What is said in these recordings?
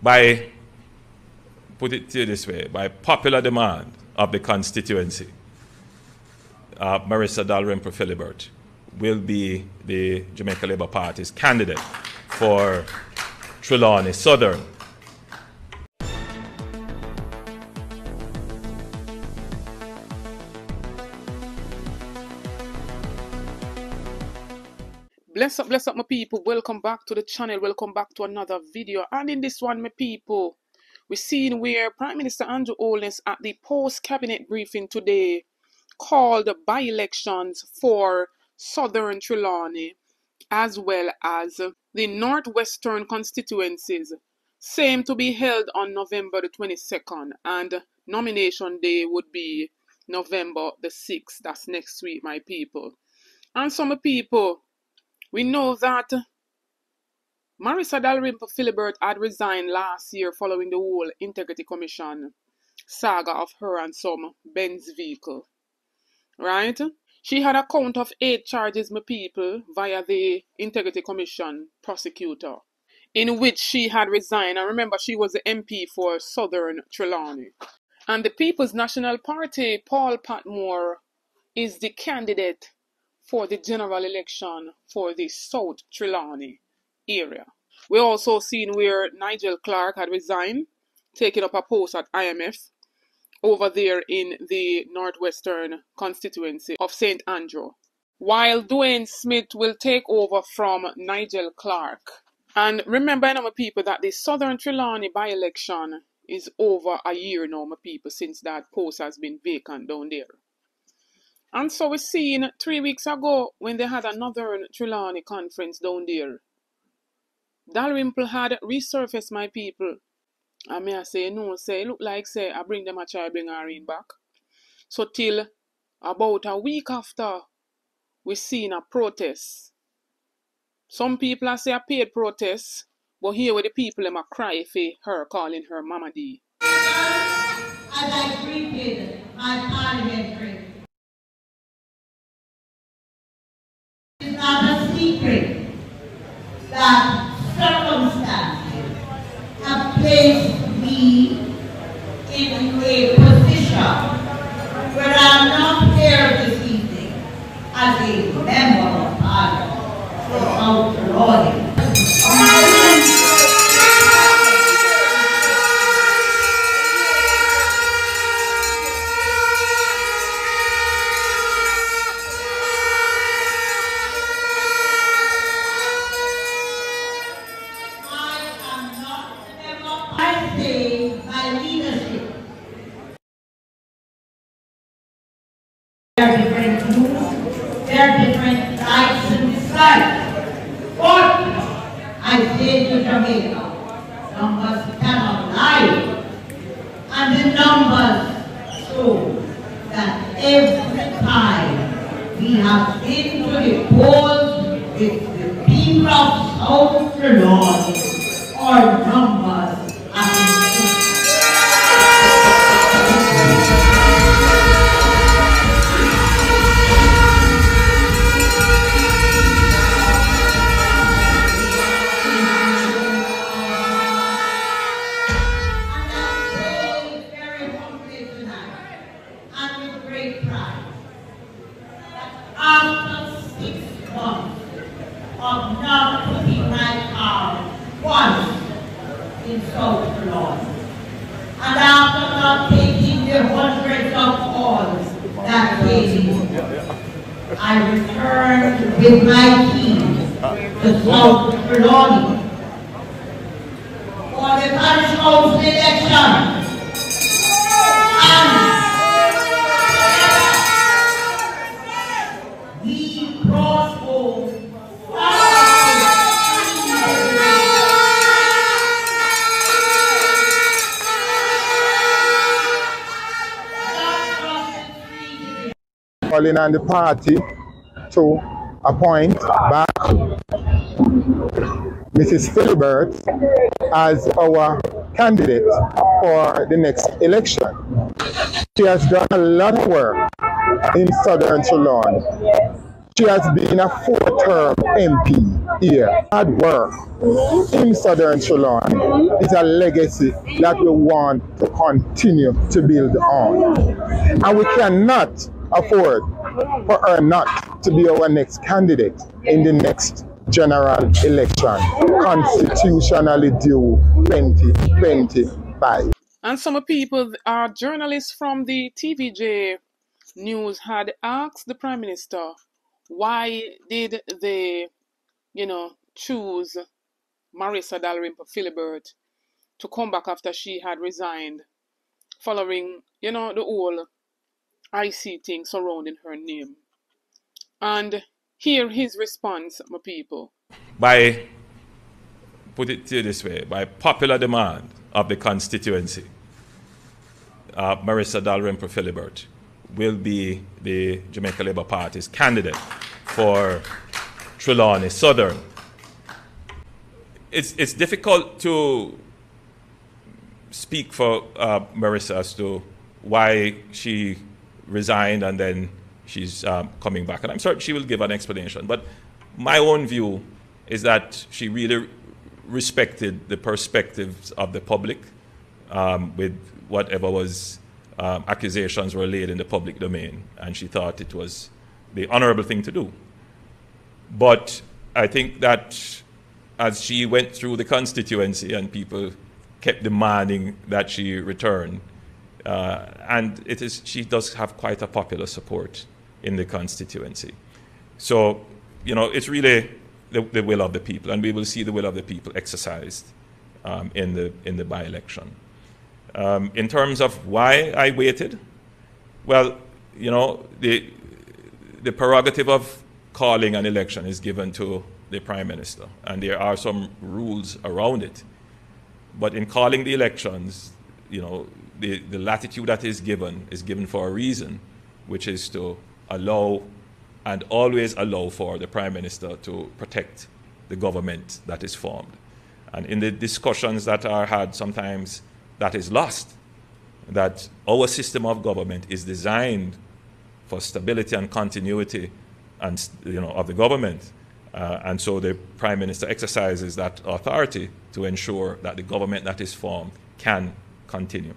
by, put it to you this way, by popular demand of the constituency, Marissa Dalrymple Philibert will be the Jamaica Labour Party's candidate for Trelawney Southern. Bless up my people. Welcome back to the channel. Welcome back to another video. And in this one, my people, we're seeing where Prime Minister Andrew Holness at the post-cabinet briefing today called by-elections for Southern Trelawney as well as the Northwestern constituencies, same to be held on November the 22nd, and nomination day would be November the 6th. That's next week, my people. And some people, we know that Marissa Dalrymple Philibert had resigned last year following the whole Integrity Commission saga of her and some Benz vehicle, right? She had a count of 8 charges, my people, via the Integrity Commission prosecutor, in which she had resigned. And remember, she was the MP for Southern Trelawney. And the People's National Party, Paul Patmore, is the candidate for the general election for the South Trelawney area. We also seen where Nigel Clark had resigned, taking up a post at IMF over there in the Northwestern constituency of St. Andrew, while Dwayne Smith will take over from Nigel Clark. And remember now, my people, that the Southern Trelawney by-election is over a year now, my people, since that post has been vacant down there. And so we seen 3 weeks ago when they had another Trelawney conference down there, Dalrymple had resurfaced, my people. And me I say, no, say, look like, say, I bring them a try, bring her in back. So till about a week after, we seen a protest. Some people I say a paid protest, but here where the people them a cry for her, calling her Mama D. As I greeted my parliamentary, it's not a secret that circumstances have placed me in a position where I'm not here this evening as a member of Parliament for South Trelawney. There are different views, there are different likes and dislikes. But I say to Jamaica, numbers cannot lie. And the numbers show that every time we have been to the polls with the people of South Trelawney, our numbers have improved. After 6 months of not putting my car once in South Trelawney, and after not taking the hundreds of calls that came, I returned with my team to South Trelawney for the parish council election. Calling on the party to appoint back Mrs. Philibert as our candidate for the next election. She has done a lot of work in Southern Trelawney. She has been a 4-term MP here. Hard work in Southern Trelawney is a legacy that we want to continue to build on. And we cannot afford for her not to be our next candidate in the next general election, constitutionally due 2025. And some people, journalists from the TVJ News had asked the Prime Minister why did they, choose Marissa Dalrymple-Philibert to come back after she had resigned following, the whole IC thing surrounding her name. And here his response, my people. Put it this way, by popular demand of the constituency, Marissa Dalrymple-Philibert will be the Jamaica Labour Party's candidate for Trelawney Southern. It's difficult to speak for Marissa as to why she resigned and then she's coming back. And I'm certain she will give an explanation. But my own view is that she really respected the perspectives of the public with whatever was accusations were laid in the public domain. And she thought it was the honorable thing to do. But I think that as she went through the constituency and people kept demanding that she return, and she does have quite a popular support in the constituency. So, it's really the will of the people, and we will see the will of the people exercised in the by-election. In terms of why I waited, well, the prerogative of calling an election is given to the Prime Minister, and there are some rules around it. But in calling the elections, the latitude that is given for a reason, which is to allow and always allow for the Prime Minister to protect the government that is formed. And in the discussions that are had, sometimes that is lost, that our system of government is designed for stability and continuity and, of the government. And so the Prime Minister exercises that authority to ensure that the government that is formed can continue.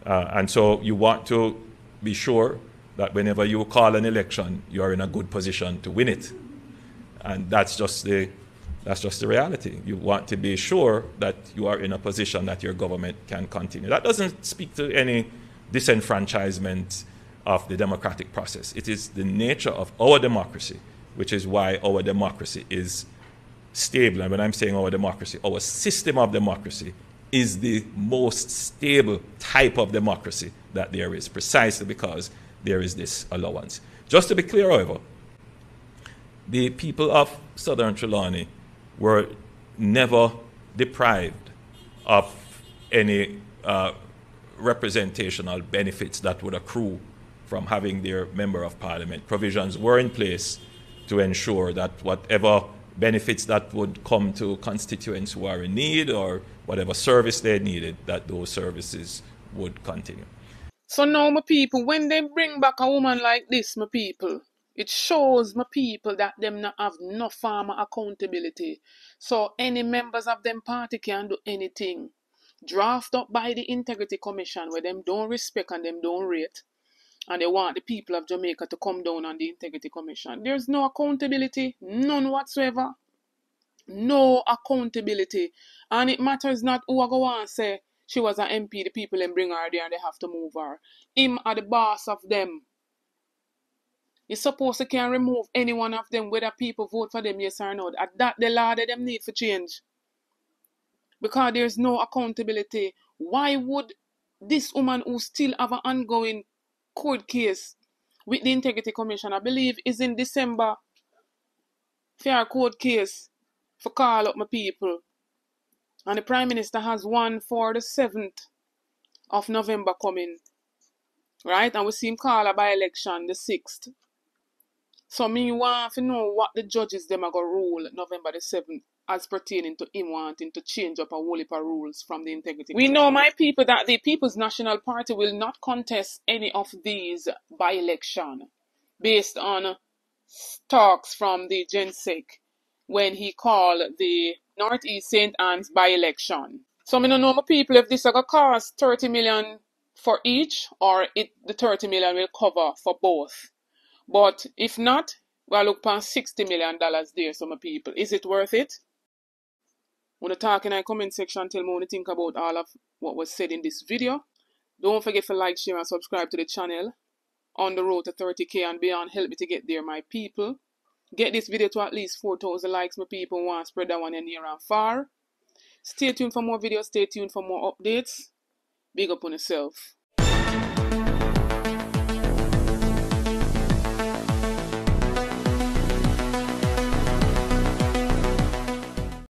And so you want to be sure that whenever you call an election, you are in a good position to win it. And that's just the reality. You want to be sure that you are in a position that your government can continue. That doesn't speak to any disenfranchisement of the democratic process. It is the nature of our democracy, which is why our democracy is stable. And when I'm saying our democracy, our system of democracy is the most stable type of democracy that there is, precisely because there is this allowance. Just to be clear, however, the people of Southern Trelawney were never deprived of any representational benefits that would accrue from having their Member of Parliament. Provisions were in place to ensure that whatever benefits that would come to constituents who are in need or whatever service they needed, that those services would continue. So now, my people, when they bring back a woman like this, my people, it shows my people that them not have no form of accountability. So any members of them party can do anything. Draft up by the Integrity Commission where them don't respect and them don't rate. And they want the people of Jamaica to come down on the Integrity Commission. There's no accountability, none whatsoever. No accountability. And it matters not who I go and say she was an MP, the people then bring her there and they have to move her. Him are the boss of them. He's supposed to can remove any one of them whether people vote for them yes or no. At that the law that them need for change. Because there's no accountability. Why would this woman who still have an ongoing court case with the Integrity Commission, I believe is in December, fair court case for call up my people. And the Prime Minister has one for the 7th of November coming. Right? And we see him call a by-election the 6th. So me want to know what the judges them are going to rule November the 7th as pertaining to him wanting to change up a whole heap of rules from the Integrity Commission. We know, my people, that the People's National Party will not contest any of these by-election based on talks from the Gensec when he called the Northeast St. Anne's by-election. So I don't know my people if this is going to cost 30 million for each or the 30 million will cover for both. But if not, we'll look for $60 million there, so my people. Is it worth it? Want to talk in the comment section, tell me what you think about all of what was said in this video. Don't forget to like, share and subscribe to the channel. On the road to 30k and beyond, help me to get there, my people. Get this video to at least 4,000 likes, my people. Want to spread that one near and far. Stay tuned for more videos. Stay tuned for more updates. Big up on yourself.